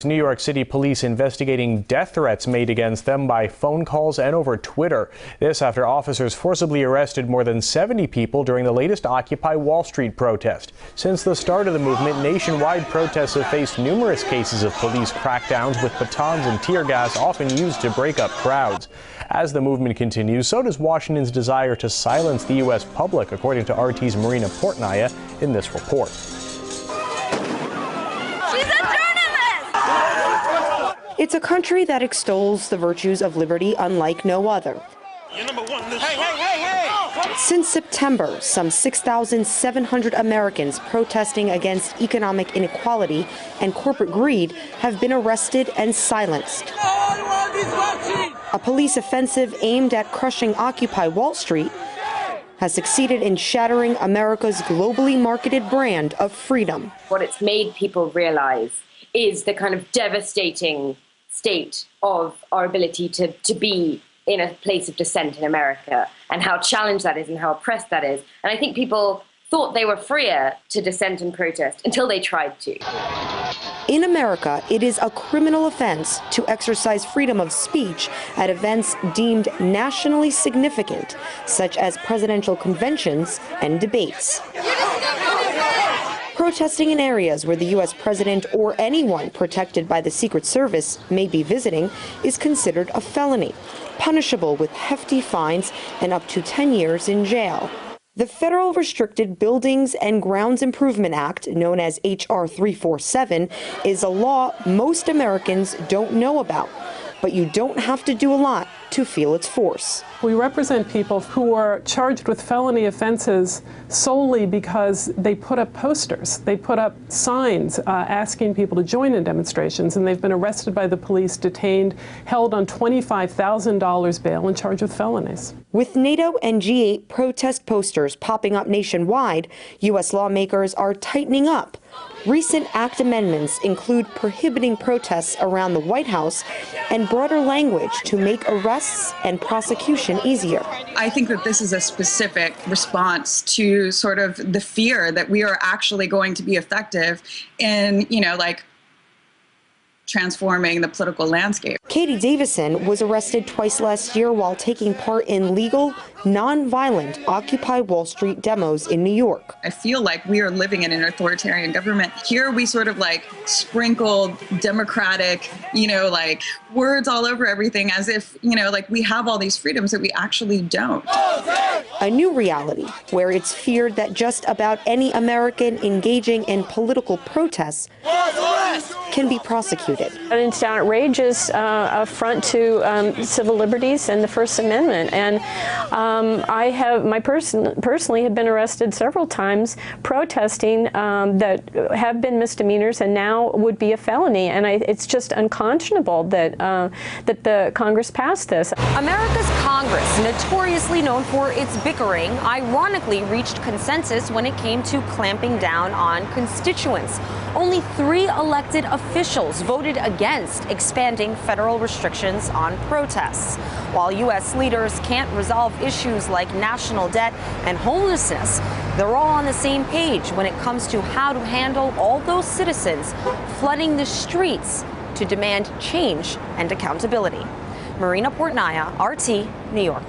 New York City police investigating death threats made against them by phone calls and over Twitter. This after officers forcibly arrested more than 70 people during the latest Occupy Wall Street protest. Since the start of the movement, nationwide protests have faced numerous cases of police crackdowns with batons and tear gas often used to break up crowds. As the movement continues, so does Washington's desire to silence the U.S. public, according to RT's Marina Portnaya in this report. It's a country that extols the virtues of liberty unlike no other. Since September, some 6,700 Americans protesting against economic inequality and corporate greed have been arrested and silenced. A police offensive aimed at crushing Occupy Wall Street has succeeded in shattering America's globally marketed brand of freedom. What it's made people realize is the kind of devastating state of our ability to be in a place of dissent in America, and how challenged that is and how oppressed that is. And I think people thought they were freer to dissent and protest until they tried to. In America, it is a criminal offense to exercise freedom of speech at events deemed nationally significant, such as presidential conventions and debates. Protesting in areas where the U.S. president or anyone protected by the Secret Service may be visiting is considered a felony, punishable with hefty fines and up to 10 years in jail. The Federal Restricted Buildings and Grounds Improvement Act, known as H.R. 347, is a law most Americans don't know about, but you don't have to do a lot to feel its force. We represent people who are charged with felony offenses solely because they put up posters, they put up signs asking people to join in demonstrations, and they've been arrested by the police, detained, held on $25,000 bail and charged with felonies. With NATO and G8 protest posters popping up nationwide, U.S. lawmakers are tightening up. Recent act amendments include prohibiting protests around the White House and broader language to make arrests and prosecution easier. I think that this is a specific response to sort of the fear that we are actually going to be effective in, transforming the political landscape. Katie Davison was arrested twice last year while taking part in legal, non-violent Occupy Wall Street demos in New York. I feel like we are living in an authoritarian government. Here we sort of sprinkled democratic, words all over everything as if, we have all these freedoms that we actually don't. A new reality where it's feared that just about any American engaging in political protests can be prosecuted. It's an outrageous affront to civil liberties and the First Amendment. And I personally have been arrested several times protesting that have been misdemeanors and now would be a felony. And it's just unconscionable that that the Congress passed this. America's Congress, notoriously known for its bickering, ironically reached consensus when it came to clamping down on constituents. Only 3 elected officials voted against expanding federal restrictions on protests. While U.S. leaders can't resolve issues like national debt and homelessness, they're all on the same page when it comes to how to handle all those citizens flooding the streets to demand change and accountability. Marina Portnaya, RT, New York.